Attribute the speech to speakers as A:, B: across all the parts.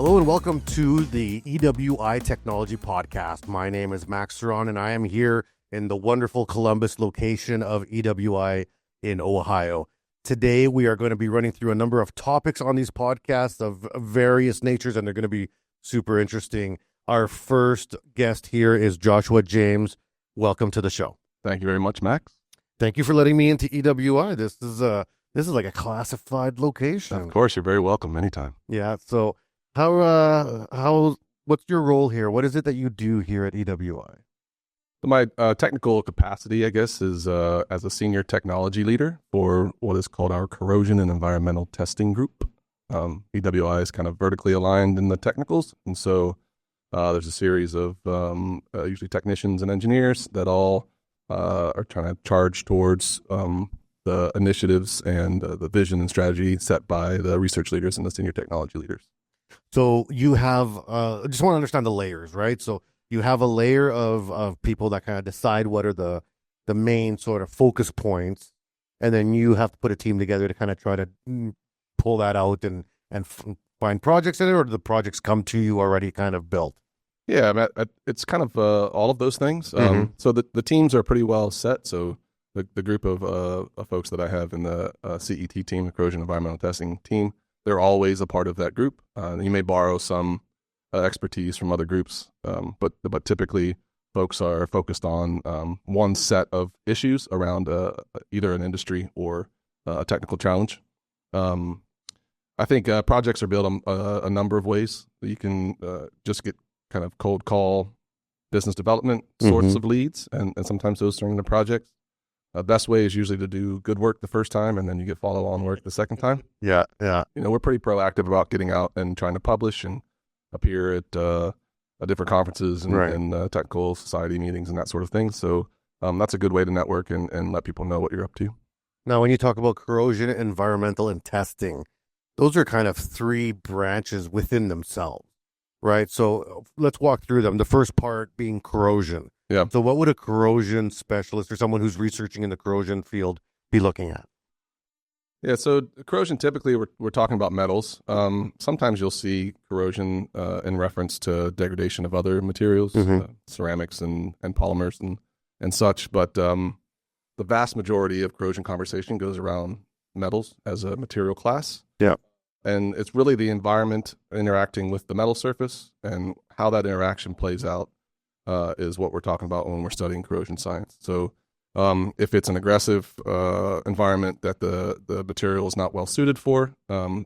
A: Hello and welcome to the EWI Technology Podcast. My name is Max Ceron and I am here in the wonderful Columbus location of EWI in Ohio. Today we are going to be running through a number of topics on these podcasts of various natures, and they're going to be super interesting. Our first guest here is Joshua James. Welcome to the show.
B: Thank you very much, Max.
A: Thank you for letting me into EWI. This is like a classified location.
B: Of course, you're very welcome anytime.
A: Yeah. So what's your role here? What is it that you do here at EWI?
B: My technical capacity, I guess, is as a senior technology leader for what is called our Corrosion and Environmental Testing Group. EWI is kind of vertically aligned in the technicals, and so there's a series of usually technicians and engineers that all are trying to charge towards the initiatives and the vision and strategy set by the research leaders and the senior technology leaders.
A: So you have, I just want to understand the layers, right? So you have a layer of people that kind of decide what are the main sort of focus points, and then you have to put a team together to kind of try to pull that out and find projects in it, or do the projects come to you already kind of built?
B: Yeah, it's kind of all of those things. So the teams are pretty well set. So the group of folks that I have in the CET team, the Corrosion Environmental Testing team, they're always a part of that group. You may borrow some expertise from other groups, but typically folks are focused on one set of issues around either an industry or a technical challenge. I think projects are built a number of ways. You can just get kind of cold call business development sorts of leads, and sometimes those turn into projects. Best way is usually to do good work the first time, and then you get follow-on work the second time.
A: Yeah.
B: We're pretty proactive about getting out and trying to publish and appear at different conferences and technical society meetings and that sort of thing. So that's a good way to network and let people know what you're up to.
A: Now, when you talk about corrosion, environmental, and testing, those are kind of three branches within themselves, right? So let's walk through them. The first part being corrosion.
B: Yeah.
A: So what would a corrosion specialist or someone who's researching in the corrosion field be looking at?
B: Yeah, so corrosion, typically we're talking about metals. Sometimes you'll see corrosion in reference to degradation of other materials, ceramics and polymers and such. But the vast majority of corrosion conversation goes around metals as a material class.
A: Yeah.
B: And it's really the environment interacting with the metal surface, and how that interaction plays out is what we're talking about when we're studying corrosion science. So if it's an aggressive environment that the material is not well suited for,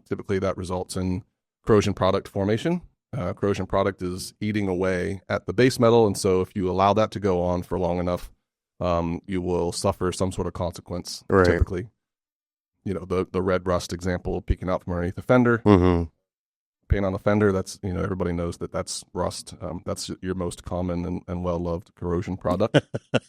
B: typically that results in corrosion product formation. Corrosion product is eating away at the base metal, and so if you allow that to go on for long enough, you will suffer some sort of consequence, typically. The red rust example peeking out from underneath the fender. Paint on the fender, that's, everybody knows that's rust. That's your most common and well-loved corrosion product.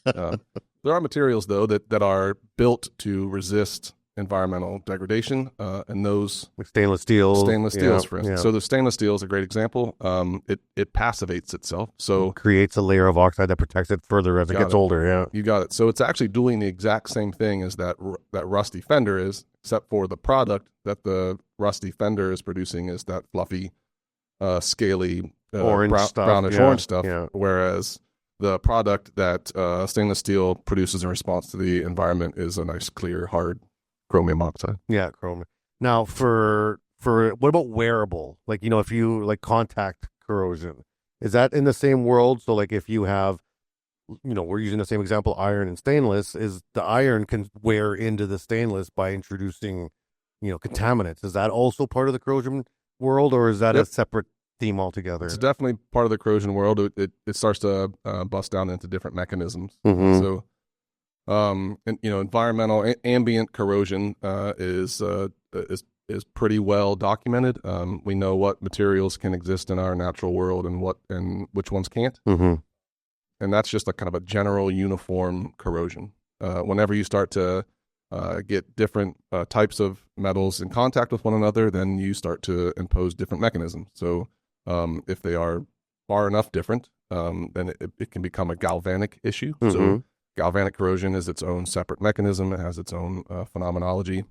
B: There are materials, though, that are built to resist environmental degradation, and those...
A: Like stainless steels,
B: for instance. Yeah. So the stainless steel is a great example. It passivates itself. So
A: it creates a layer of oxide that protects it further as it gets older, yeah.
B: You got it. So it's actually doing the exact same thing as that rusty fender is, except for the product that the rusty fender is producing is that fluffy, scaly, brownish orange stuff, whereas the product that stainless steel produces in response to the environment is a nice, clear, hard chromium oxide.
A: Yeah, chromium. Now, for what about wearable? Like, if you like contact corrosion, is that in the same world? So, like, if you have, we're using the same example, iron and stainless, is the iron can wear into the stainless by introducing, contaminants. Is that also part of the corrosion world, or is that a separate theme altogether?
B: It's definitely part of the corrosion world. It starts to bust down into different mechanisms. So, environmental ambient corrosion is pretty well documented. We know what materials can exist in our natural world and which ones can't. And that's just a kind of a general uniform corrosion. Whenever you start to get different types of metals in contact with one another, then you start to impose different mechanisms. So if they are far enough different, then it can become a galvanic issue. So galvanic corrosion is its own separate mechanism. It has its own phenomenology.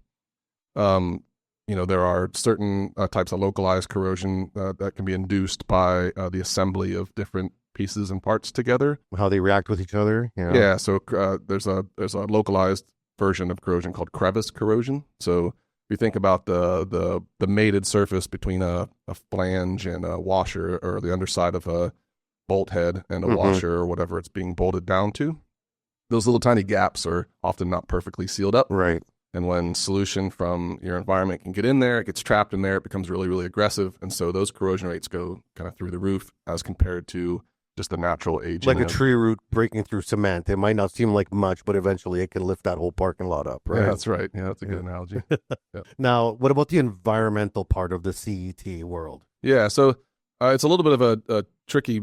B: there are certain types of localized corrosion that can be induced by the assembly of different pieces and parts together.
A: How they react with each other.
B: Yeah. So there's a localized version of corrosion called crevice corrosion. So if you think about the mated surface between a flange and a washer, or the underside of a bolt head and a washer, or whatever it's being bolted down to, those little tiny gaps are often not perfectly sealed up.
A: Right.
B: And when solution from your environment can get in there, it gets trapped in there, it becomes really, really aggressive. And so those corrosion rates go kind of through the roof as compared to just the natural aging.
A: Like a tree root breaking through cement. It might not seem like much, but eventually it can lift that whole parking lot up, right?
B: Yeah, that's right. Yeah, that's a good analogy. Yeah.
A: Now, what about the environmental part of the CET world?
B: Yeah, so it's a little bit of a tricky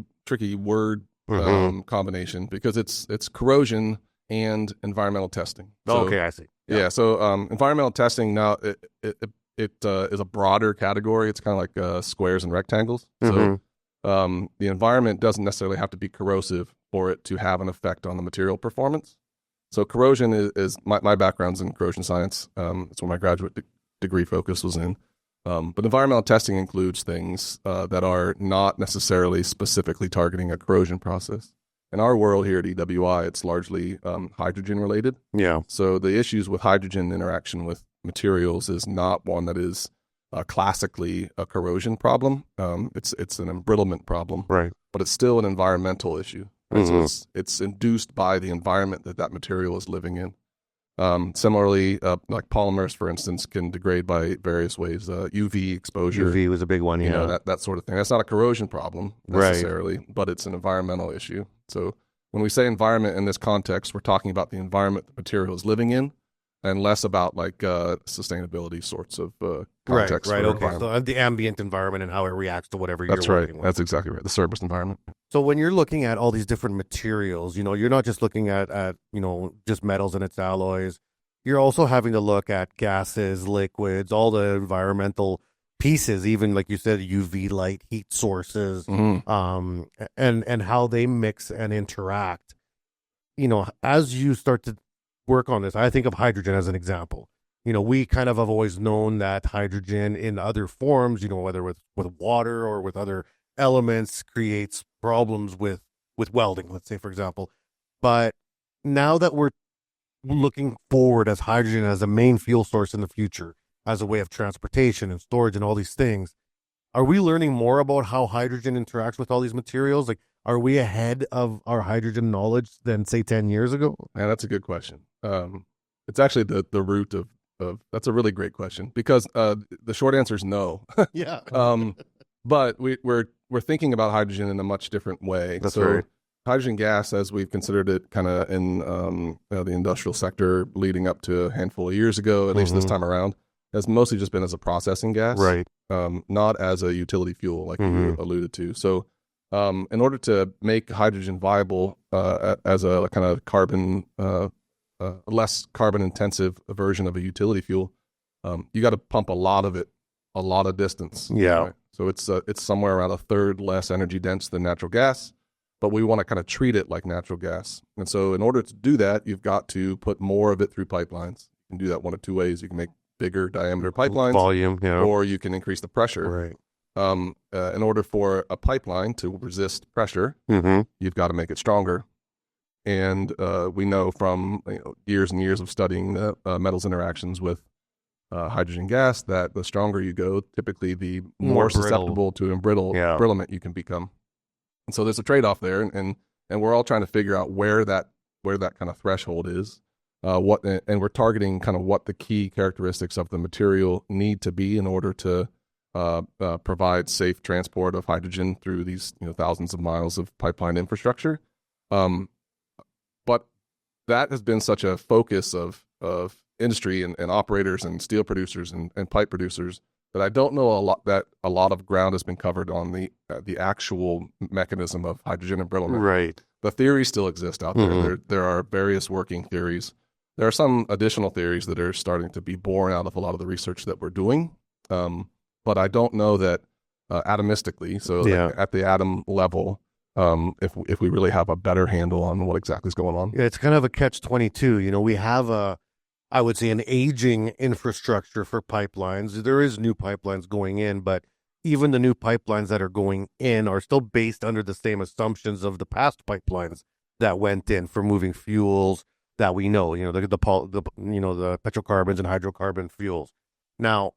B: word combination, because it's corrosion and environmental testing. So,
A: okay, I see.
B: Yeah, so environmental testing now, it is a broader category. It's kind of like squares and rectangles. So the environment doesn't necessarily have to be corrosive for it to have an effect on the material performance. So corrosion is my background's in corrosion science. It's what my graduate degree focus was in. But environmental testing includes things that are not necessarily specifically targeting a corrosion process. In our world here at EWI, it's largely hydrogen related.
A: Yeah.
B: So the issues with hydrogen interaction with materials is not one that is classically a corrosion problem. It's an embrittlement problem,
A: right?
B: But it's still an environmental issue. Right? So it's induced by the environment that material is living in. Similarly, like polymers, for instance, can degrade by various ways. UV exposure.
A: UV was a big one, yeah.
B: That sort of thing. That's not a corrosion problem necessarily, but it's an environmental issue. So when we say environment in this context, we're talking about the environment the material is living in, and less about like sustainability sorts of context.
A: Right. Okay. So the ambient environment and how it reacts to whatever you're working with.
B: That's exactly right. The surface environment.
A: So when you're looking at all these different materials, you're not just looking at just metals and its alloys. You're also having to look at gases, liquids, all the environmental pieces, even like you said, UV light, heat sources, and how they mix and interact. As you start to work on this, I think of hydrogen as an example. We kind of have always known that hydrogen in other forms, whether with water or with other elements, creates problems with welding, let's say, for example. But now that we're looking forward as hydrogen as a main fuel source in the future, as a way of transportation and storage and all these things, are we learning more about how hydrogen interacts with all these materials? Like, are we ahead of our hydrogen knowledge than, say, 10 years ago?
B: Yeah, that's a good question. It's actually the root of that's a really great question, because the short answer is no.
A: Yeah.
B: But we're thinking about hydrogen in a much different way.
A: That's right.
B: Hydrogen gas, as we've considered it kind of in the industrial sector leading up to a handful of years ago, at least this time around, has mostly just been as a processing gas,
A: right?
B: Not as a utility fuel like you alluded to. So in order to make hydrogen viable as a kind of carbon, less carbon intensive version of a utility fuel, you got to pump a lot of it, a lot of distance.
A: Yeah.
B: Right? So it's somewhere around a third less energy dense than natural gas, but we want to kind of treat it like natural gas. And so in order to do that, you've got to put more of it through pipelines. You can do that one of two ways. You can make bigger diameter pipelines,
A: volume,
B: or you can increase the pressure.
A: Right.
B: In order for a pipeline to resist pressure, you've got to make it stronger. And we know from years and years of studying the metals interactions with hydrogen gas that the stronger you go, typically the more susceptible to embrittlement you can become. And so there's a trade-off there, and we're all trying to figure out where that kind of threshold is. And we're targeting kind of what the key characteristics of the material need to be in order to provide safe transport of hydrogen through these thousands of miles of pipeline infrastructure. But that has been such a focus of industry and operators and steel producers and pipe producers that I don't know a lot of ground has been covered on the actual mechanism of hydrogen embrittlement.
A: Right.
B: The theories still exist out there. There are various working theories. There are some additional theories that are starting to be born out of a lot of the research that we're doing. But I don't know that atomistically, so like at the atom level, if we really have a better handle on what exactly is going on.
A: Yeah, it's kind of a catch-22. We have a I would say, an aging infrastructure for pipelines. There is new pipelines going in, but even the new pipelines that are going in are still based under the same assumptions of the past pipelines that went in for moving fuels that we know, the petrocarbons and hydrocarbon fuels. Now,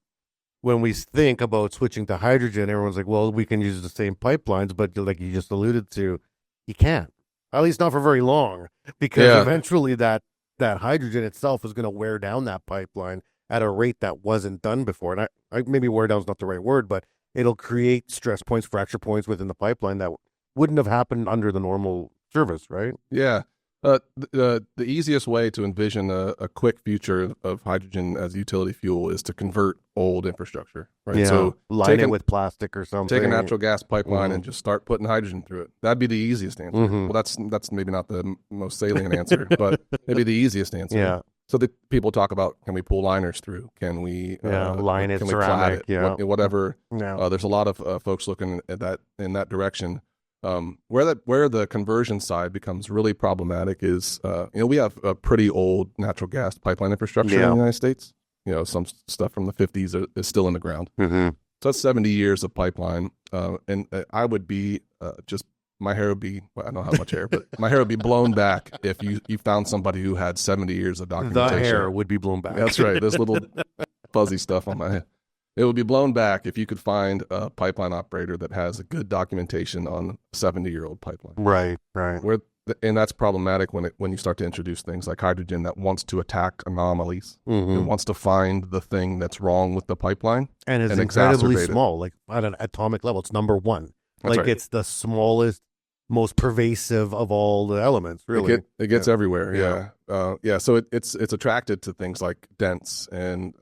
A: when we think about switching to hydrogen, everyone's like, well, we can use the same pipelines, but like you just alluded to, you can't. At least not for very long, because eventually that hydrogen itself is going to wear down that pipeline at a rate that wasn't done before. And I maybe wear down is not the right word, but it'll create stress points, fracture points within the pipeline that wouldn't have happened under the normal service, right?
B: Yeah. The easiest way to envision a quick future of hydrogen as utility fuel is to convert old infrastructure, right?
A: Yeah.
B: So
A: line it with plastic or something.
B: Take a natural gas pipeline and just start putting hydrogen through it. That'd be the easiest answer. Well, that's maybe not the most salient answer, but maybe the easiest answer.
A: Yeah.
B: So the people talk about, can we pull liners through? Can we
A: line it,
B: can
A: ceramic,
B: we clad it? Whatever.
A: Yeah.
B: There's a lot of folks looking at that in that direction. Where the conversion side becomes really problematic is, we have a pretty old natural gas pipeline infrastructure in the United States. Some stuff from the 50s is still in the ground.
A: Mm-hmm.
B: So that's 70 years of pipeline. And I would be my hair would be, I don't have much hair, but my hair would be blown back if you found somebody who had 70 years of documentation.
A: The hair would be blown back.
B: That's right. This little fuzzy stuff on my head. It would be blown back if you could find a pipeline operator that has a good documentation on a 70-year-old pipeline.
A: Right.
B: And that's problematic when you start to introduce things like hydrogen that wants to attack anomalies.
A: Mm-hmm.
B: It wants to find the thing that's wrong with the pipeline.
A: And it's incredibly small, like at an atomic level. It's number one.
B: That's
A: like
B: right.
A: It's the smallest, most pervasive of all the elements, really.
B: It gets everywhere, yeah. So it's attracted to things like dents and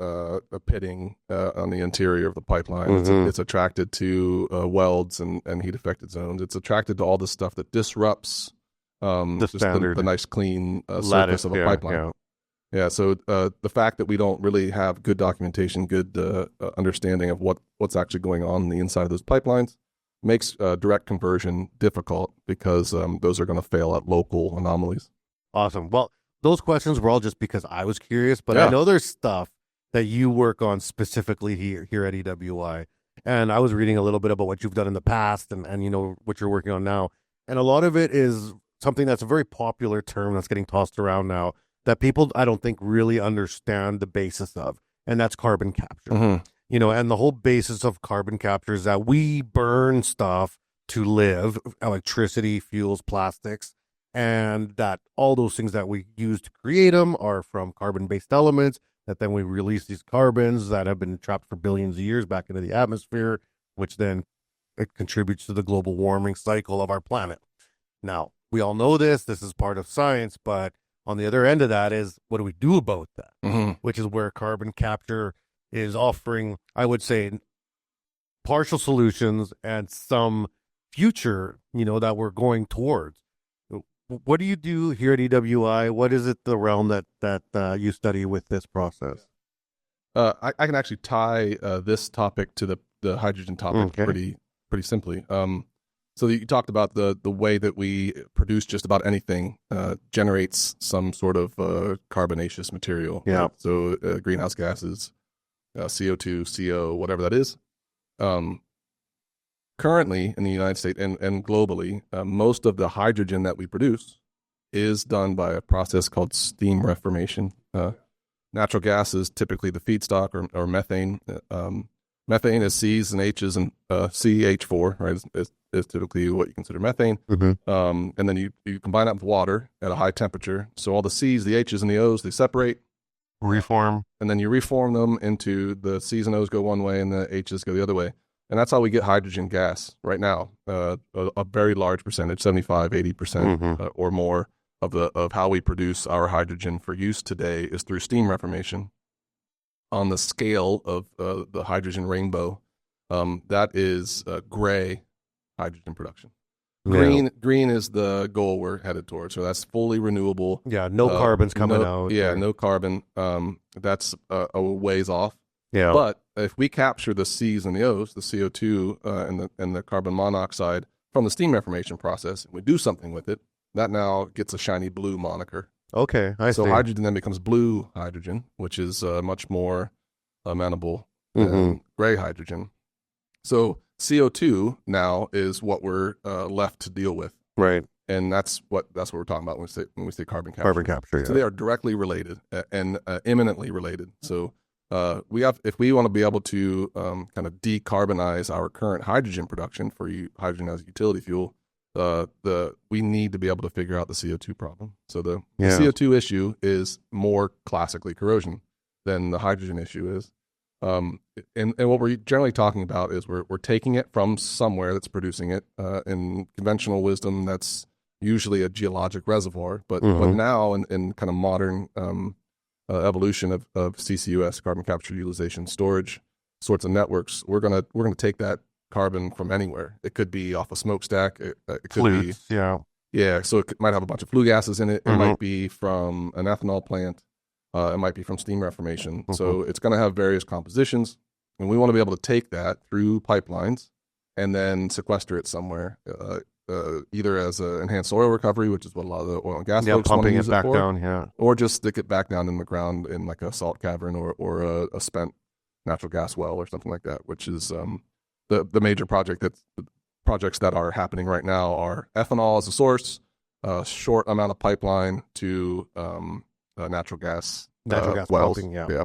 B: pitting on the interior of the pipeline.
A: Mm-hmm.
B: It's attracted to welds and heat-affected zones. It's attracted to all this stuff that disrupts the nice, clean surface of a pipeline. Yeah, so the fact that we don't really have good documentation, good understanding of what's actually going on the inside of those pipelines makes direct conversion difficult because those are going to fail at local anomalies.
A: Awesome. Well, those questions were all just because I was curious, but I know there's stuff that you work on specifically here at EWI. And I was reading a little bit about what you've done in the past and what you're working on now. And a lot of it is something that's a very popular term that's getting tossed around now that people, I don't think, really understand the basis of, and that's carbon capture.
B: Mm-hmm.
A: And the whole basis of carbon capture is that we burn stuff to live, electricity, fuels, plastics, and that all those things that we use to create them are from carbon-based elements, that then we release these carbons that have been trapped for billions of years back into the atmosphere, which then it contributes to the global warming cycle of our planet. Now, we all know this is part of science, but on the other end of that is, what do we do about that?
B: Mm-hmm.
A: Which is where carbon capture is offering, I would say, partial solutions and some future, that we're going towards. What do you do here at EWI? What is it, the realm that you study with this process?
B: I can actually tie this topic to the hydrogen topic pretty simply. So you talked about the way that we produce just about anything generates some sort of carbonaceous material.
A: Yeah.
B: Right? So greenhouse gases, CO2, CO, whatever that is. Currently in the United States and globally, most of the hydrogen that we produce is done by a process called steam reformation. Natural gas is typically the feedstock or methane. Methane is C's and H's and CH4, right? Is typically what you consider methane.
A: Mm-hmm.
B: And then you combine that with water at a high temperature. So all the C's, the H's, and the O's, they separate.
A: Reform.
B: And then you reform them into the C's and O's go one way and the H's go the other way. And that's how we get hydrogen gas right now. A very large percentage, 75, 80% or more of how we produce our hydrogen for use today is through steam reformation. On the scale of the hydrogen rainbow, that is gray hydrogen production. Green is the goal we're headed towards. So that's fully renewable.
A: Yeah, no carbon's coming out.
B: Yeah, no carbon. That's a ways off.
A: Yeah.
B: But if we capture the C's and the O's, the CO2 and the carbon monoxide from the steam reformation process, and we do something with it, that now gets a shiny blue moniker.
A: Okay, I
B: So
A: see.
B: hydrogen then becomes blue hydrogen, which is much more amenable
A: Mm-hmm.
B: than gray hydrogen. So CO2 now is what we're left to deal with,
A: Right.
B: and that's what we're talking about when we say carbon capture.
A: Carbon capture.
B: So
A: Yeah.
B: they are directly related and imminently related. So if we want to be able to kind of decarbonize our current hydrogen production for hydrogen as a utility fuel, we need to be able to figure out the CO2 problem. So the CO2 issue is more classically corrosion than the hydrogen issue is. And what we're generally talking about is we're taking it from somewhere that's producing it. In conventional wisdom, that's usually a geologic reservoir. But now in kind of modern evolution of CCUS, carbon capture, utilization, storage sorts of networks, we're gonna take that carbon from anywhere. It could be off a smokestack. It could
A: Flutes,
B: be
A: yeah.
B: So it might have a bunch of flue gases in it. It might be from an ethanol plant. It might be from steam reformation. So it's going to have various compositions, and we want to be able to take that through pipelines and then sequester it somewhere, either as an enhanced oil recovery, which is what a lot of the oil and gas folks want to use
A: pumping it back
B: for,
A: down,
B: or just stick it back down in the ground in like a salt cavern or a spent natural gas well or something like that, which is the major projects that are happening right now are ethanol as a source, a short amount of pipeline to natural gas wells.
A: pumping, yeah.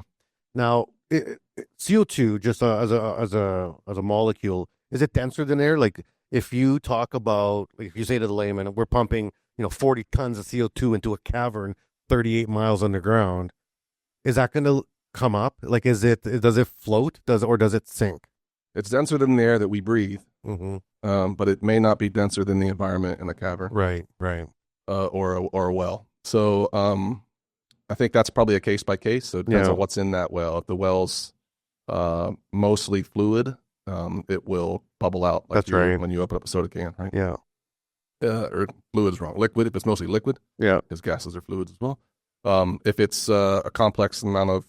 A: Now, CO2 just as a molecule, is it denser than air? Like if you talk about, like, if you say to the layman, we're pumping 40 tons of CO2 into a cavern 38 miles underground, is that going to come up? Like, does it float? Does it sink?
B: It's denser than the air that we breathe, but it may not be denser than the environment in the cavern,
A: right,
B: or a well. So I think that's probably a case by case. So it depends on what's in that well. If the well's mostly fluid, it will bubble out like when you open up a soda can, right?
A: Yeah.
B: Or fluid is wrong. Liquid, if it's mostly liquid, because gases are fluids as well. If it's a complex amount of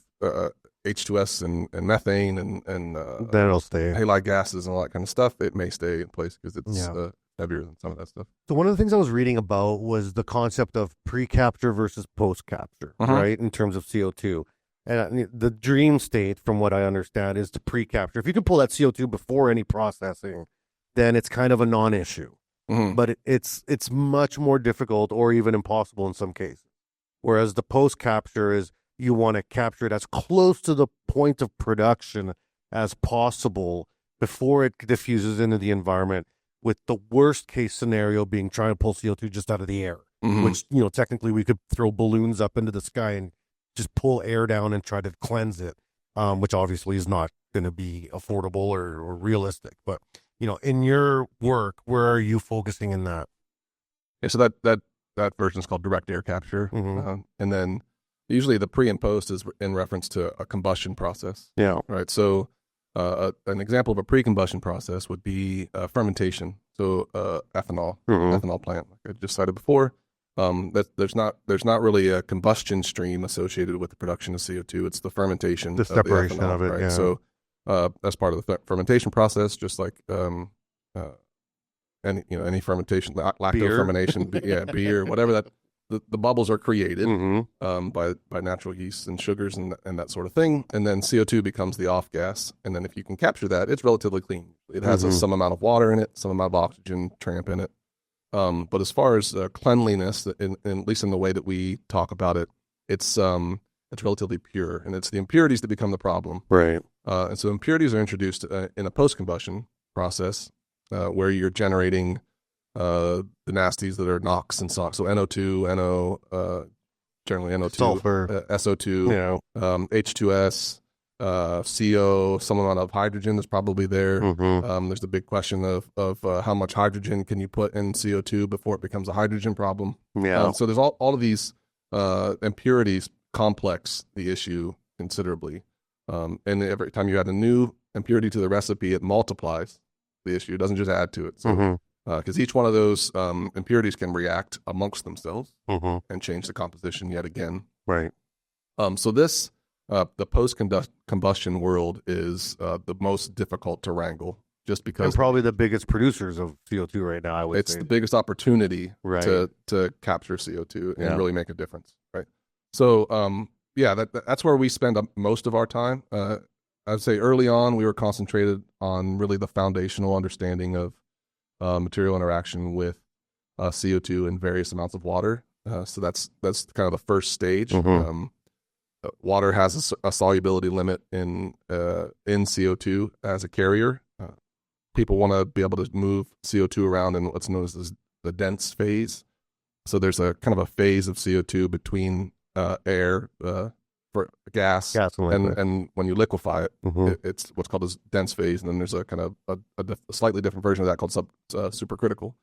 B: H2S and methane and
A: then it'll stay.
B: Halide gases and all that kind of stuff, it may stay in place because it's heavier than some of that stuff.
A: So one of the things I was reading about was the concept of pre-capture versus post-capture, right, in terms of CO2. And the dream state, from what I understand, is to pre-capture. If you can pull that CO2 before any processing, then it's kind of a non-issue. But it's much more difficult or even impossible in some cases. Whereas the post-capture is you want to capture it as close to the point of production as possible before it diffuses into the environment, with the worst case scenario being trying to pull CO2 just out of the air, which, technically we could throw balloons up into the sky and just pull air down and try to cleanse it, which obviously is not going to be affordable or realistic. But, in your work, where are you focusing in that?
B: Yeah, so that version is called direct air capture. And then usually the pre and post is in reference to a combustion process. Yeah. Right. So an example of a pre-combustion process would be fermentation. So ethanol plant, like I just cited before. There's not really a combustion stream associated with the production of CO2. It's the fermentation,
A: the separation of it.
B: Right.
A: Yeah.
B: So that's part of the fermentation process, just like any fermentation, lacto fermentation, beer, whatever that. The bubbles are created by natural yeasts and sugars and that sort of thing, and then CO2 becomes the off gas. And then if you can capture that, it's relatively clean. It has some amount of water in it, some amount of oxygen, tramp in it. But as far as cleanliness, at least in the way that we talk about it, it's relatively pure, and it's the impurities that become the problem.
A: Right.
B: And so impurities are introduced in a post-combustion process where you're generating the nasties that are NOx and SOx. So NO2, NO, generally NO2,
A: sulfur,
B: SO2, H2S, CO, some amount of hydrogen is probably there. There's the big question of how much hydrogen can you put in CO2 before it becomes a hydrogen problem. So there's all of these impurities complex the issue considerably. And every time you add a new impurity to the recipe, it multiplies the issue. It doesn't just add to it. So because each one of those impurities can react amongst themselves and change the composition yet again.
A: Right.
B: So the post-combustion world is the most difficult to wrangle. just because
A: And probably the biggest producers of CO2 right now, I would
B: it's
A: say.
B: the biggest opportunity
A: Right.
B: to capture CO2 and
A: Yeah.
B: really make a difference, right? So, that's where we spend most of our time. I'd say early on we were concentrated on really the foundational understanding of material interaction with CO2 and various amounts of water. So that's kind of the first stage.
A: Mhm.
B: Water has a solubility limit in CO2 as a carrier. People want to be able to move CO2 around in what's known as the dense phase. So there's a kind of a phase of CO2 between air for gas
A: and liquid.
B: and when you liquefy it,
A: Mhm.
B: it's what's called a dense phase, and then there's a kind of a slightly different version of that called supercritical.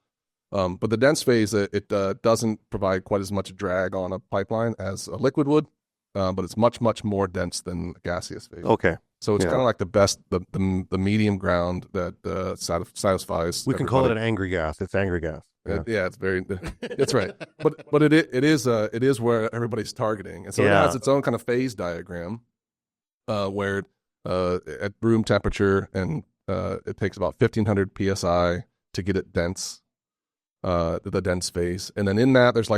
B: But the dense phase, it doesn't provide quite as much drag on a pipeline as a liquid would, but it's much, much more dense than the gaseous phase.
A: Okay.
B: So it's
A: Yeah.
B: kind of like the medium ground that satisfies.
A: We can call it an
B: everybody.
A: angry gas. It's angry gas. Yeah.
B: Yeah, it's very. That's right. But it is where everybody's targeting, and so it
A: Yeah.
B: has its own kind of phase diagram, where at room temperature and it takes about 1,500 psi to get it dense. The dense phase, and then in that there's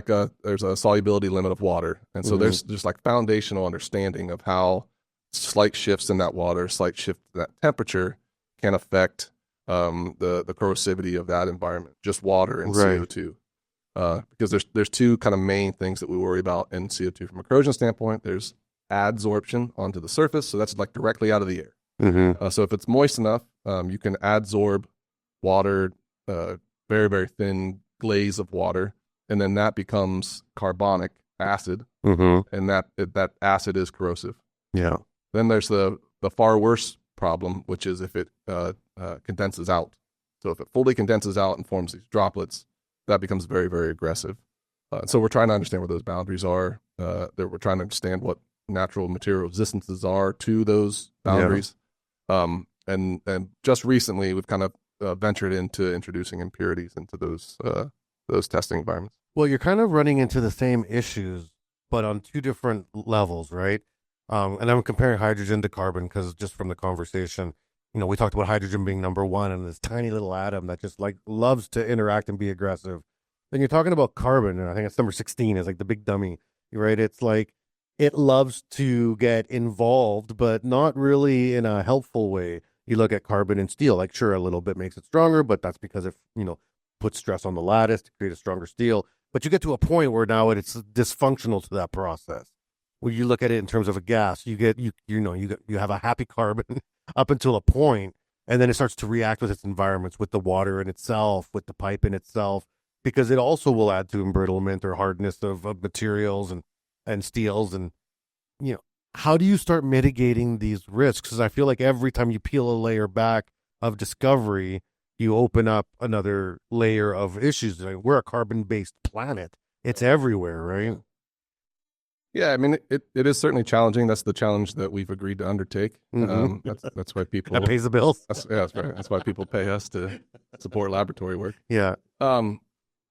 B: a solubility limit of water, and so there's just like foundational understanding of how slight shifts in that water, slight shift in that temperature can affect the corrosivity of that environment, just water and
A: Right.
B: CO2. Because there's two kind of main things that we worry about in CO2 from a corrosion standpoint. There's adsorption onto the surface, so that's like directly out of the air.
A: Mm-hmm.
B: So if it's moist enough, you can adsorb water, very, very thin glaze of water, and then that becomes carbonic acid,
A: Mm-hmm.
B: and that acid is corrosive.
A: Yeah.
B: Then there's the far worse problem, which is if it condenses out. So if it fully condenses out and forms these droplets, that becomes very, very aggressive. So we're trying to understand where those boundaries are. That we're trying to understand what natural material resistances are to those boundaries. And just recently, we've kind of ventured into introducing impurities into those testing environments.
A: Well, you're kind of running into the same issues, but on two different levels, right? And I'm comparing hydrogen to carbon because just from the conversation, we talked about hydrogen being number one and this tiny little atom that just like loves to interact and be aggressive. Then you're talking about carbon, and I think it's number 16 is like the big dummy, right? It's like it loves to get involved, but not really in a helpful way. You look at carbon and steel, like sure, a little bit makes it stronger, but that's because it, puts stress on the lattice to create a stronger steel. But you get to a point where now it's dysfunctional to that process. When you look at it in terms of a gas, you have a happy carbon up until a point, and then it starts to react with its environments, with the water in itself, with the pipe in itself, because it also will add to embrittlement or hardness of materials and steels. And, how do you start mitigating these risks? Because I feel like every time you peel a layer back of discovery, you open up another layer of issues. We're a carbon-based planet. It's everywhere, right?
B: Yeah, I mean, it is certainly challenging. That's the challenge that we've agreed to undertake.
A: Mhm.
B: That's why people
A: That pays the bills.
B: That's right. That's why people pay us to support laboratory work.
A: Yeah.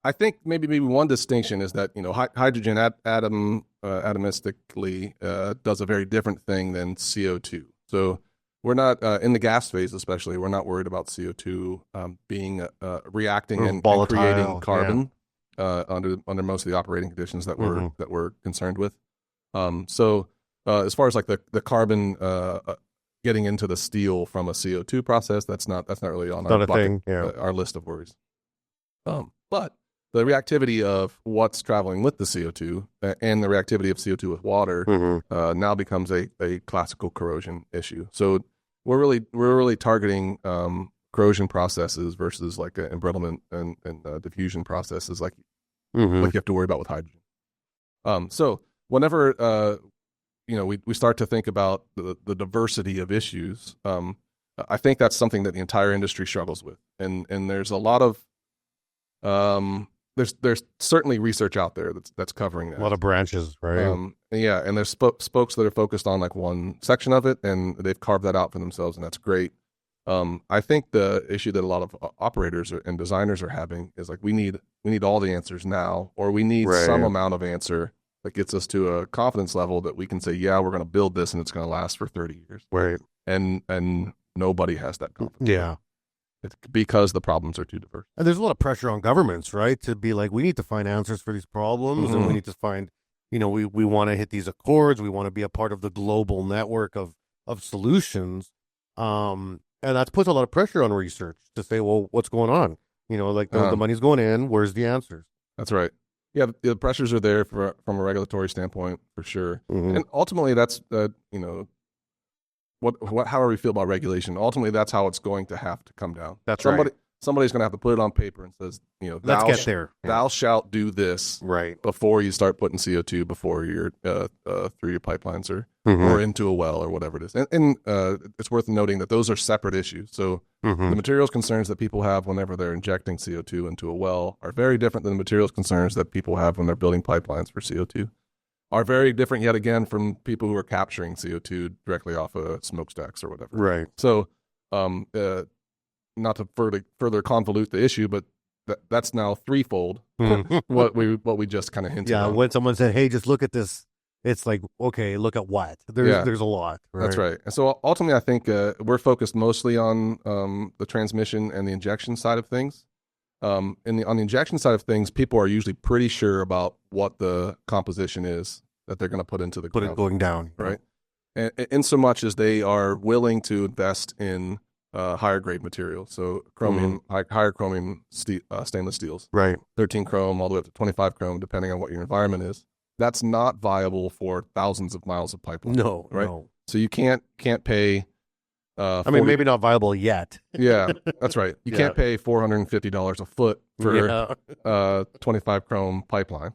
B: I think maybe one distinction is that hydrogen atomistically does a very different thing than CO2. So we're not in the gas phase, especially. We're not worried about CO2 being reacting and creating carbon under most of the operating conditions that we're concerned with. So as far as like the carbon getting into the steel from a CO2 process, that's not really on our bucket, our list of worries. But the reactivity of what's traveling with the CO2 and the reactivity of CO2 with water now becomes a classical corrosion issue. So we're really targeting corrosion processes versus like embrittlement and diffusion processes like you have to worry about with hydrogen. So whenever we start to think about the diversity of issues, I think that's something that the entire industry struggles with, and there's a lot of there's certainly research out there that's covering that.
A: A lot of branches, right?
B: And there's spokes that are focused on like one section of it, and they've carved that out for themselves, and that's great. I think the issue that a lot of operators and designers are having is like we need all the answers now, or we need some amount of answer that gets us to a confidence level that we can say, yeah, we're going to build this and it's going to last for 30 years.
A: Right.
B: And nobody has that confidence.
A: Yeah.
B: because the problems are too diverse.
A: And there's a lot of pressure on governments, right, to be like, we need to find answers for these problems, and we need to find, we want to hit these accords. We want to be a part of the global network of solutions. And that puts a lot of pressure on research to say, well, what's going on? The money's going in. Where's the answers?
B: That's right. Yeah, the pressures are there from a regulatory standpoint, for sure. And ultimately, that's, however we feel about regulation, ultimately, that's how it's going to have to come down.
A: That's right.
B: Somebody's going to have to put it on paper and says,
A: let's get there.
B: Thou shalt do this before you start putting CO2 before you're through your pipelines or into a well or whatever it is. And it's worth noting that those are separate issues. So the materials concerns that people have whenever they're injecting CO2 into a well are very different than the materials concerns that people have when they're building pipelines for CO2. Are very different yet again from people who are capturing CO2 directly off of smokestacks or whatever.
A: Right.
B: So, not to further convolute the issue, but that's now threefold. what we just kind of hinted.
A: Yeah.
B: on.
A: When someone said, "Hey, just look at this," it's like, okay, look at what? There's a lot. Right?
B: That's right. And so ultimately, I think we're focused mostly on the transmission and the injection side of things. On the injection side of things, people are usually pretty sure about what the composition is that they're going to put into the ground.
A: Put it going down,
B: right? And in so much as they are willing to invest in higher grade material, so chromium, higher chromium stainless steels,
A: right?
B: 13 chrome all the way up to 25 chrome, depending on what your environment is. That's not viable for thousands of miles of pipeline.
A: No,
B: right?
A: No.
B: So you can't pay.
A: Maybe not viable yet.
B: Yeah, that's right. You can't pay $450 a foot for 25 chrome pipeline.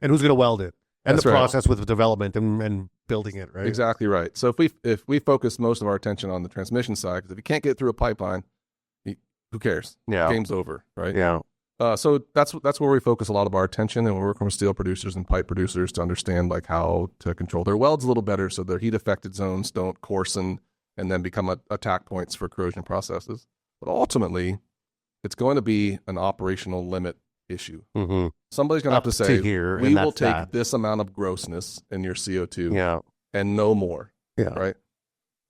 A: And who's going to weld it? And
B: That's
A: the
B: right.
A: process with the development and building it, right?
B: Exactly right. So if we focus most of our attention on the transmission side, because if you can't get through a pipeline, who cares?
A: Yeah.
B: Game's over, right?
A: Yeah.
B: So that's where we focus a lot of our attention, and we're working with steel producers and pipe producers to understand like how to control their welds a little better so their heat affected zones don't coarsen and then become attack points for corrosion processes. But ultimately, it's going to be an operational limit issue. Somebody's going to have to say, we will take this amount of grossness in your CO2 and no more. Right?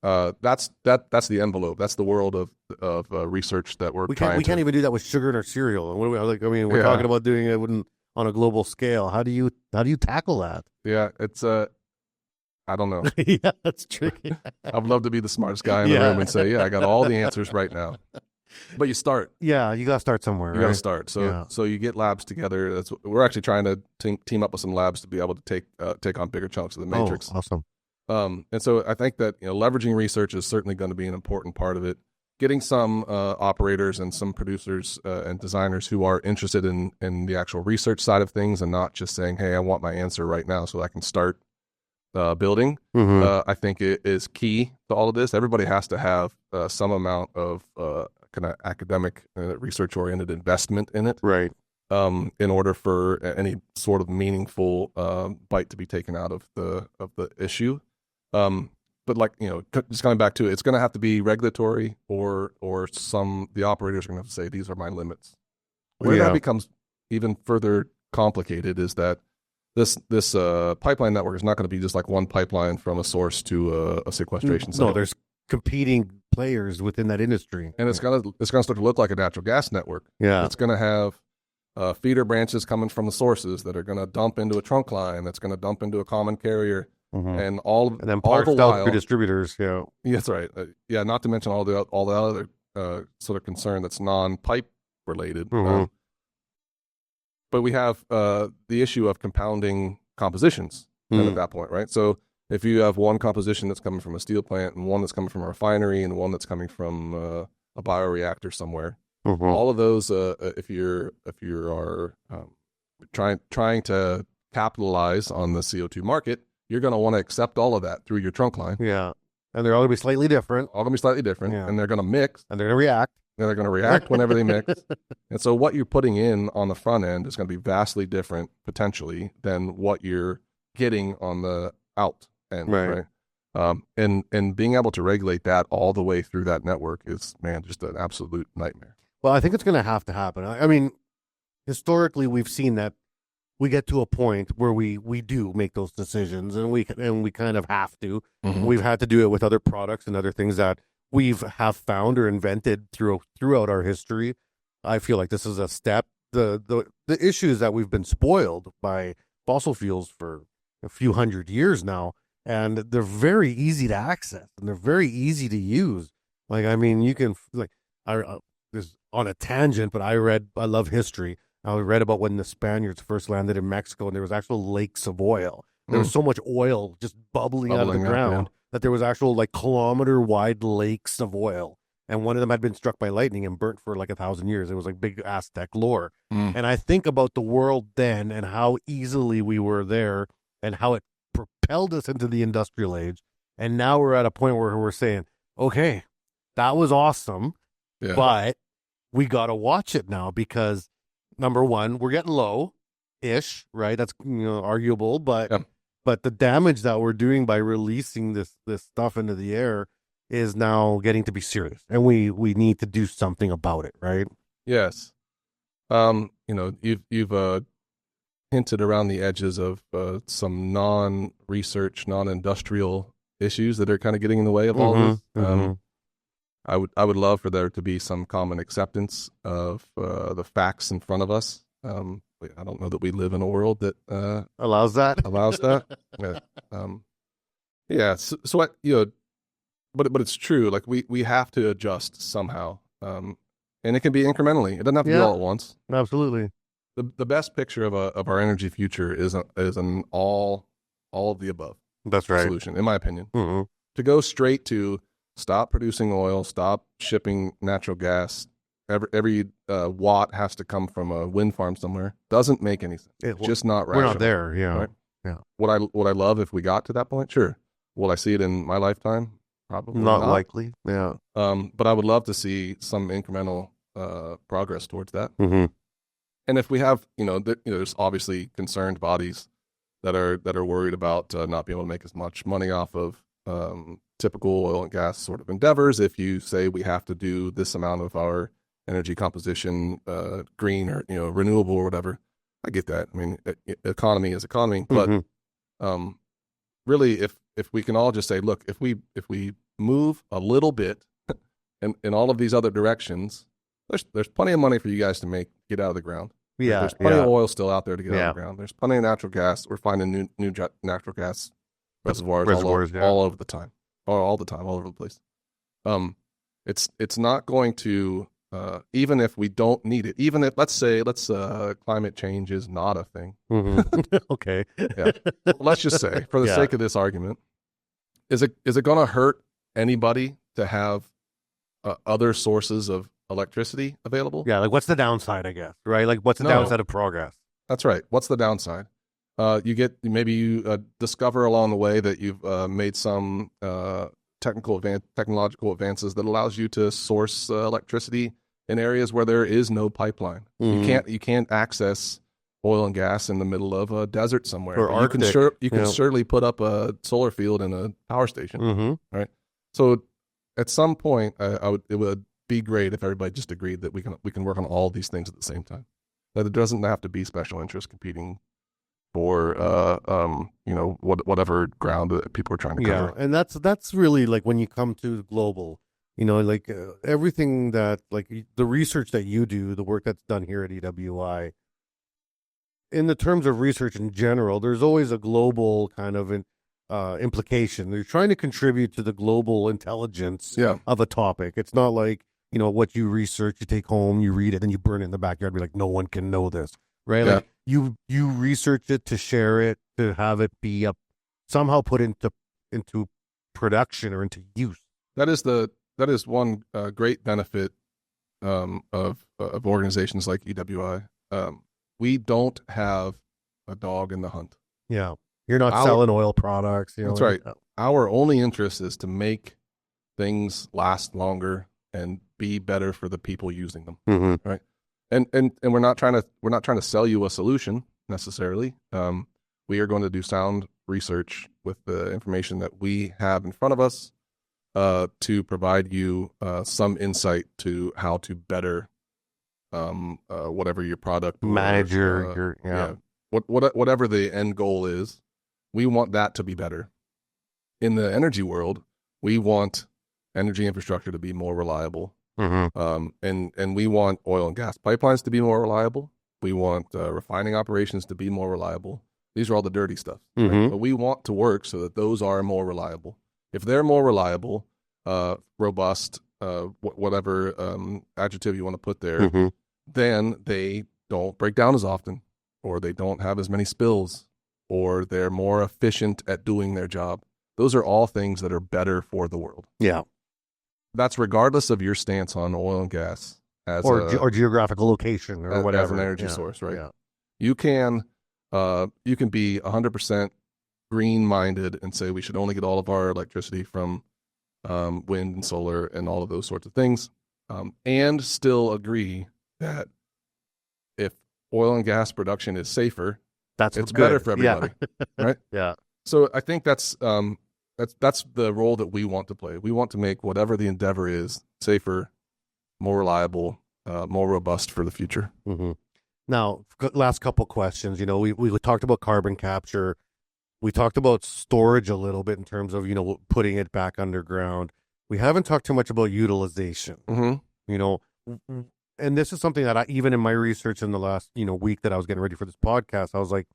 B: That's the envelope. That's the world of research that we can't
A: even do that with sugar in our cereal. We're talking about doing it on a global scale. How do you tackle that?
B: Yeah, it's I don't know.
A: Yeah, that's tricky.
B: I'd love to be the smartest guy in the room and say, I got all the answers right now. But you start.
A: Yeah, you got to start somewhere.
B: You got to start. So you get labs together. We're actually trying to team up with some labs to be able to take on bigger chunks of the matrix.
A: Oh, awesome.
B: And so I think that leveraging research is certainly going to be an important part of it. Getting some operators and some producers and designers who are interested in the actual research side of things and not just saying, hey, I want my answer right now so I can start building, I think it is key to all of this. Everybody has to have some amount of kind of academic research-oriented investment in it,
A: right?
B: In order for any sort of meaningful bite to be taken out of the issue. But just coming back to it, it's going to have to be regulatory or the operators are going to have to say, these are my limits. Where that becomes even further complicated is that this pipeline network is not going to be just like one pipeline from a source to a sequestration site.
A: No, there's competing players within that industry,
B: and it's gonna start to look like a natural gas network.
A: Yeah,
B: it's going to have feeder branches coming from the sources that are going to dump into a trunk line, that's going to dump into a common carrier, and then
A: parsed out through distributors. Yeah,
B: that's right. Not to mention all the other sort of concern that's non-pipe related. But we have the issue of compounding compositions at that point, right? So if you have one composition that's coming from a steel plant and one that's coming from a refinery and one that's coming from a bioreactor somewhere, all of those, if you are trying to capitalize on the CO2 market, you're going to want to accept all of that through your trunk line.
A: Yeah, and they're all going to be slightly different.
B: And they're going to mix.
A: And they're going to react.
B: They're going to react whenever they mix. And so what you're putting in on the front end is going to be vastly different, potentially, than what you're getting on the out end. Right. And being able to regulate that all the way through that network is, just an absolute nightmare.
A: Well, I think it's going to happen. I mean, historically, we've seen that we get to a point where we do make those decisions, and we kind of have to. We've had to do it with other products and other things that have found or invented throughout our history. I feel like this is a step. The issue is that we've been spoiled by fossil fuels for a few hundred years now, and they're very easy to access and they're very easy to use. Like, I mean, you can this is on a tangent, but I love history. I read about when the Spaniards first landed in Mexico, and there was actual lakes of oil. There was so much oil just bubbling out of the ground that there was actual like kilometer wide lakes of oil. And one of them had been struck by lightning and burnt for like 1,000 years. It was like big Aztec lore. And I think about the world then and how easily we were there and how it propelled us into the industrial age. And now we're at a point where we're saying, okay, that was awesome, but we got to watch it now because, number one, we're getting low-ish, right? That's arguable, but the damage that we're doing by releasing this stuff into the air is now getting to be serious, and we need to do something about it, right?
B: Yes. You've hinted around the edges of some non-research, non-industrial issues that are kind of getting in the way of all this. I would love for there to be some common acceptance of the facts in front of us. I don't know that we live in a world that
A: allows that.
B: So what but it's true. Like we have to adjust somehow, and it can be incrementally. It doesn't have to be all at once.
A: Absolutely.
B: The best picture of our energy future is an all of the above.
A: That's right.
B: Solution, in my opinion. To go straight to stop producing oil, stop shipping natural gas. Every watt has to come from a wind farm somewhere. Doesn't make any sense. It's just not rational.
A: We're not there. Yeah.
B: Right?
A: Yeah.
B: Would I love if we got to that point? Sure. Will I see it in my lifetime? Probably
A: not likely. Yeah.
B: But I would love to see some incremental progress towards that. And if we have, there's obviously concerned bodies that are worried about not being able to make as much money off of typical oil and gas sort of endeavors. If you say we have to do this amount of our energy composition green or renewable or whatever, I get that. I mean, economy is economy, but really, if we can all just say, look, if we move a little bit in all of these other directions, there's plenty of money for you guys to get out of the ground.
A: Yeah,
B: there's plenty of oil still out there to get out of the ground. There's plenty of natural gas. We're finding new natural gas reservoirs all over the time, all over the place. It's not going to even if we don't need it. Even if let's climate change is not a thing.
A: Okay.
B: Let's just say, for the sake of this argument, is it going to hurt anybody to have other sources of electricity available?
A: Yeah, like what's the downside, I guess, right? Like what's the downside of progress?
B: That's right. What's the downside? You discover along the way that you've made some technological advances that allows you to source electricity in areas where there is no pipeline. You can't access oil and gas in the middle of a desert somewhere.
A: Or Arctic.
B: You can certainly put up a solar field in a power station. Right. So at some point, it would be great if everybody just agreed that we can work on all these things at the same time. That it doesn't have to be special interests competing for whatever ground that people are trying to cover.
A: Yeah, and that's really like when you come to global, everything that like the research that you do, the work that's done here at EWI. In the terms of research in general, there's always a global kind of implication. You're trying to contribute to the global intelligence of a topic. It's not like, what you research, you take home, you read it, and you burn it in the backyard. Be like, no one can know this, right?
B: Yeah.
A: Like you research it to share it, to have it be somehow put into production or into use.
B: That is one great benefit of organizations like EWI. We don't have a dog in the hunt.
A: Yeah. You're not selling oil products.
B: That's right. Our only interest is to make things last longer and be better for the people using them. Right. And we're not trying to sell you a solution necessarily. We are going to do sound research with the information that we have in front of us to provide you some insight to how to better whatever your product
A: manager,
B: whatever the end goal is. We want that to be better. In the energy world, we want energy infrastructure to be more reliable.
A: Mm-hmm.
B: And we want oil and gas pipelines to be more reliable. We want refining operations to be more reliable. These are all the dirty stuff.
A: Mm-hmm.
B: Right? But we want to work so that those are more reliable. If they're more reliable, robust, whatever adjective you want to put there,
A: Mm-hmm.
B: then they don't break down as often, or they don't have as many spills, or they're more efficient at doing their job. Those are all things that are better for the world.
A: Yeah.
B: That's regardless of your stance on oil and gas as
A: Or geographical location or whatever.
B: as an energy source, right?
A: Yeah.
B: You can be 100% green-minded and say we should only get all of our electricity from wind and solar and all of those sorts of things, and still agree that if oil and gas production is safer, it's better for everybody, right?
A: Yeah.
B: So I think that's the role that we want to play. We want to make whatever the endeavor is safer, more reliable, more robust for the future.
A: Mm-hmm. Now, last couple questions. We talked about carbon capture. We talked about storage a little bit in terms of, putting it back underground. We haven't talked too much about utilization.
B: Mm-hmm.
A: And this is something that even in my research in the last, week that I was getting ready for this podcast, I was like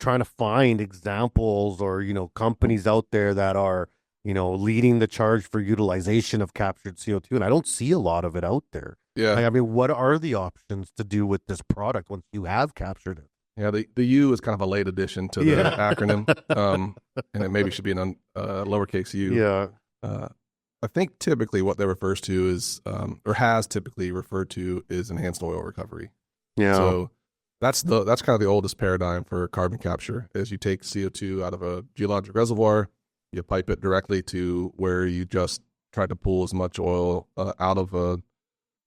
A: trying to find examples or, companies out there that are, leading the charge for utilization of captured CO2. And I don't see a lot of it out there.
B: Yeah.
A: I mean, what are the options to do with this product once you have captured it?
B: Yeah, the U is kind of a late addition to the acronym, and it maybe should be a lowercase u.
A: Yeah.
B: I think typically what that refers to is, or has typically referred to, is enhanced oil recovery.
A: Yeah.
B: So that's kind of the oldest paradigm for carbon capture. Is you take CO2 out of a geologic reservoir, you pipe it directly to where you just try to pull as much oil out of a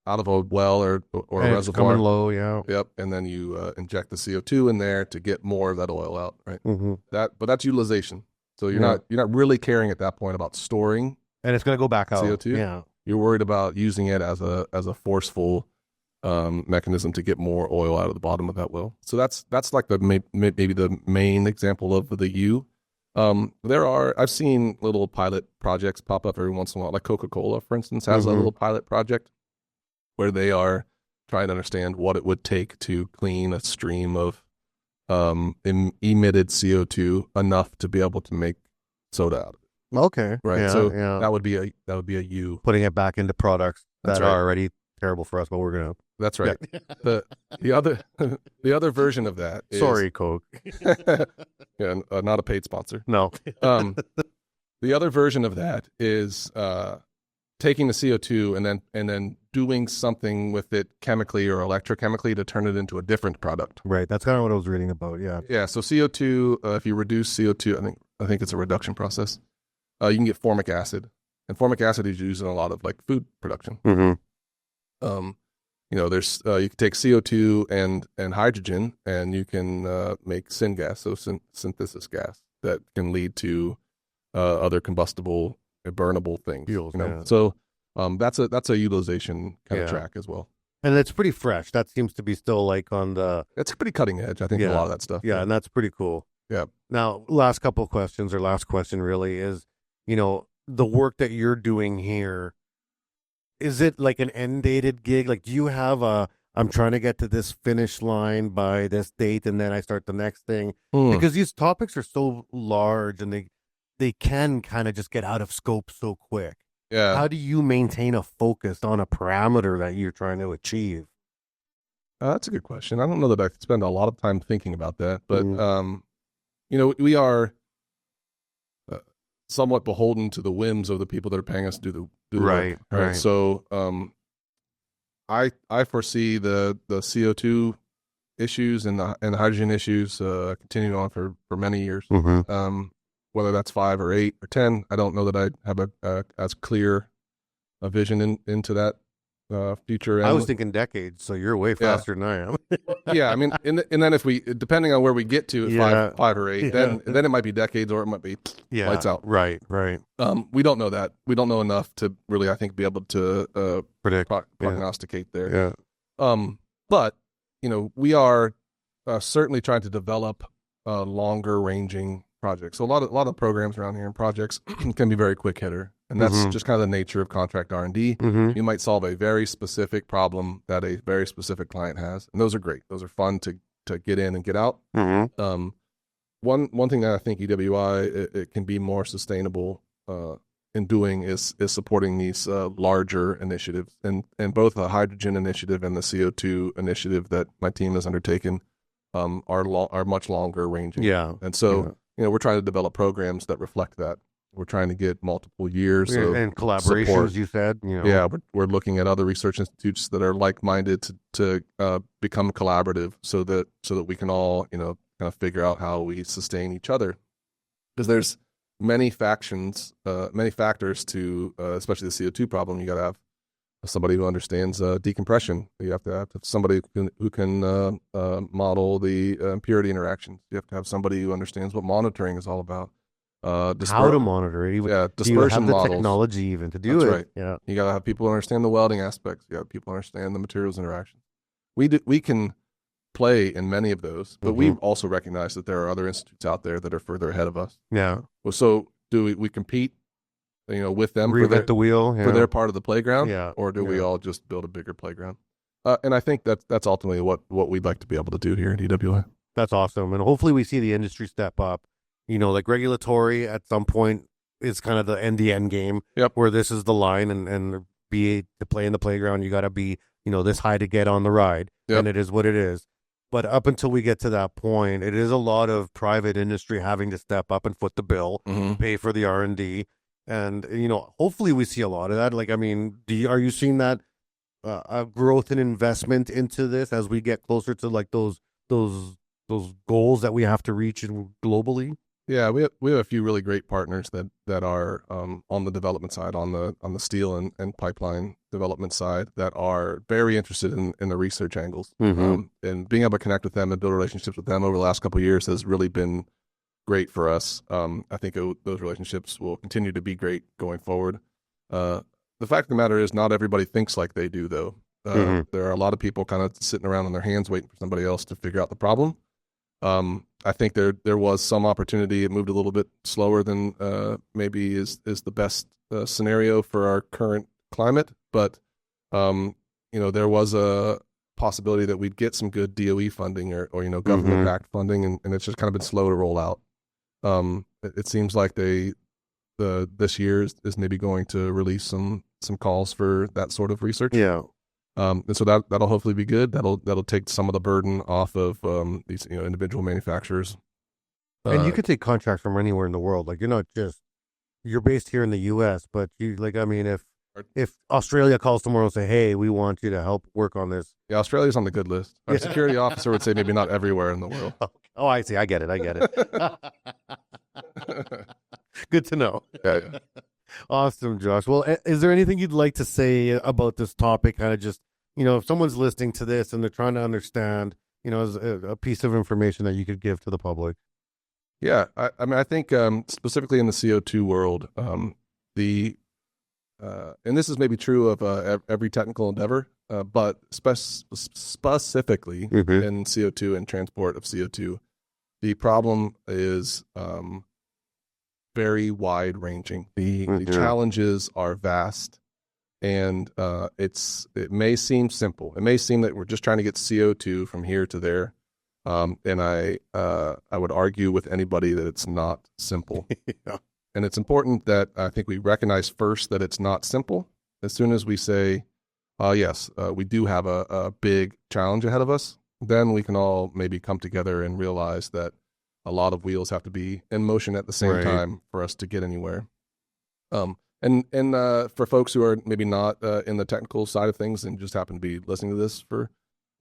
B: well or a reservoir.
A: Coming low, yeah.
B: Yep, and then you inject the CO2 in there to get more of that oil out, right?
A: Mm-hmm.
B: But that's utilization. So you're not really caring at that point about storing,
A: and it's going to go back out.
B: CO2.
A: Yeah,
B: you're worried about using it as a forceful mechanism to get more oil out of the bottom of that well. So that's like maybe the main example of the U. I've seen little pilot projects pop up every once in a while, like Coca-Cola, for instance, has a little pilot project where they are trying to understand what it would take to clean a stream of emitted CO2 enough to be able to make soda out of it.
A: Okay.
B: Right.
A: Yeah,
B: so
A: yeah.
B: that would be a U.
A: Putting it back into products
B: That's
A: that
B: right.
A: are already terrible for us, but we're gonna.
B: That's right. Yeah. The other version of that is,
A: Sorry, Coke.
B: yeah, not a paid sponsor.
A: No.
B: The other version of that is taking the CO2 and then doing something with it chemically or electrochemically to turn it into a different product.
A: Right. That's kind of what I was reading about. Yeah.
B: Yeah. So CO2, if you reduce CO2, I think it's a reduction process. You can get formic acid, and formic acid is used in a lot of like food production.
A: Mm-hmm.
B: There's you can take CO2 and hydrogen, and you can make syngas, so synthesis gas that can lead to other combustible, burnable things.
A: Fuels, yeah.
B: So that's a utilization kind of track as well.
A: And it's pretty fresh. That seems to be still like on the.
B: It's pretty cutting edge, I think, a lot of that stuff.
A: Yeah, and that's pretty cool.
B: Yeah.
A: Now, last couple of questions, or last question really is, the work that you're doing here, is it like an end-dated gig? Like, do you have I'm trying to get to this finish line by this date, and then I start the next thing? Because these topics are so large, and they can kind of just get out of scope so quick.
B: Yeah.
A: How do you maintain a focus on a parameter that you're trying to achieve?
B: That's a good question. I don't know that I spend a lot of time thinking about that, but we are somewhat beholden to the whims of the people that are paying us to do the
A: Right,
B: work.
A: right.
B: So I foresee the CO2 issues and the hydrogen issues continuing on for many years.
A: Mm-hmm.
B: Whether that's 5 or 8 or 10, I don't know that I have as clear a vision into that future.
A: I was thinking decades, so you're way faster than I am.
B: Yeah, I mean, and then if depending on where we get to at 5 or 8, then it might be decades, or it might be lights out.
A: Right.
B: We don't know that. We don't know enough to really, I think, be able to
A: Predict,
B: prognosticate there.
A: Yeah.
B: But we are certainly trying to develop longer ranging projects. So a lot of programs around here and projects can be very quick hitter, And that's just kind of the nature of contract R&D. You might solve a very specific problem that a very specific client has. And those are great. Those are fun to get in and get out. One thing that I think EWI it can be more sustainable in doing is supporting these larger initiatives, and both the hydrogen initiative and the CO2 initiative that my team has undertaken are much longer ranging. And so we're trying to develop programs that reflect that. We're trying to get multiple years
A: and collaborations.
B: Support.
A: You said,
B: we're looking at other research institutes that are like-minded to become collaborative, so that we can all kind of figure out how we sustain each other, because there's many factors to especially the CO2 problem. You got to have somebody who understands decompression. You have to have somebody who can model the impurity interactions. You have to have somebody who understands what monitoring is all about.
A: How to monitor it.
B: Dispersion
A: you have the
B: models.
A: Technology even to do
B: That's
A: it.
B: Right.
A: Yeah.
B: You got to have people who understand the welding aspects. You got people who understand the materials interactions. We can play in many of those, but we also recognize that there are other institutes out there that are further ahead of us.
A: Yeah.
B: Well, so do we compete, with them
A: Reinvent the wheel
B: for their part of the playground?
A: Yeah.
B: Or do we all just build a bigger playground? And I think that's ultimately what we'd like to be able to do here at EWI.
A: That's awesome. And hopefully we see the industry step up. Like regulatory at some point is kind of the end game.
B: Yep.
A: Where this is the line, and to play in the playground, you got to be, this high to get on the ride.
B: Yep.
A: And it is what it is. But up until we get to that point, it is a lot of private industry having to step up and foot the bill, pay for the R&D. And, hopefully we see a lot of that. Like, I mean, are you seeing that growth and investment into this as we get closer to like those goals that we have to reach globally?
B: Yeah, we have a few really great partners that are on the development side, on the steel and pipeline development side, that are very interested in the research angles. And being able to connect with them and build relationships with them over the last couple of years has really been great for us. I think those relationships will continue to be great going forward. The fact of the matter is, not everybody thinks like they do, though. There are a lot of people kind of sitting around on their hands waiting for somebody else to figure out the problem. I think there was some opportunity. It moved a little bit slower than maybe is the best scenario for our current climate. But there was a possibility that we'd get some good DOE funding or government-backed funding, and it's just kind of been slow to roll out. It seems like this year is maybe going to release some calls for that sort of research.
A: Yeah.
B: And so that'll hopefully be good. That'll take some of the burden off of these individual manufacturers.
A: And you could take contracts from anywhere in the world. Like, you're based here in the U.S., but if Australia calls tomorrow and say, hey, we want you to help work on this.
B: Yeah, Australia's on the good list. Our security officer would say maybe not everywhere in the world.
A: Oh, I see. I get it. Good to know.
B: Yeah.
A: Awesome, Josh. Well, is there anything you'd like to say about this topic? Kind of just, if someone's listening to this and they're trying to understand, as a piece of information that you could give to the public.
B: Yeah. I mean, I think specifically in the CO2 world, and this is maybe true of every technical endeavor, but specifically in CO2 and transport of CO2, the problem is very wide-ranging. The challenges are vast, and it may seem simple. It may seem that we're just trying to get CO2 from here to there, and I would argue with anybody that it's not simple.
A: Yeah.
B: And it's important that I think we recognize first that it's not simple. As soon as we say, yes, we do have a big challenge ahead of us, then we can all maybe come together and realize that a lot of wheels have to be in motion at the same time for us to get anywhere. And for folks who are maybe not in the technical side of things and just happen to be listening to this for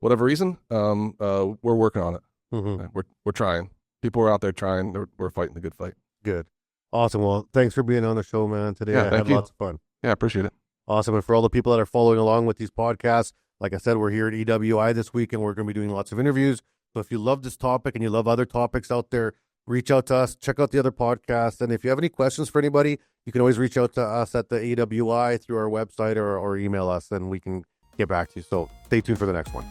B: whatever reason, we're working on it. We're trying. People are out there trying. We're fighting the good fight.
A: Good. Awesome. Well, thanks for being on the show, man. Today I had lots of fun.
B: Yeah, I appreciate it.
A: Awesome. And for all the people that are following along with these podcasts, like I said, we're here at EWI this week, and we're going to be doing lots of interviews. So if you love this topic and you love other topics out there, reach out to us, check out the other podcasts. And if you have any questions for anybody, you can always reach out to us at the EWI through our website or email us, and we can get back to you. So stay tuned for the next one.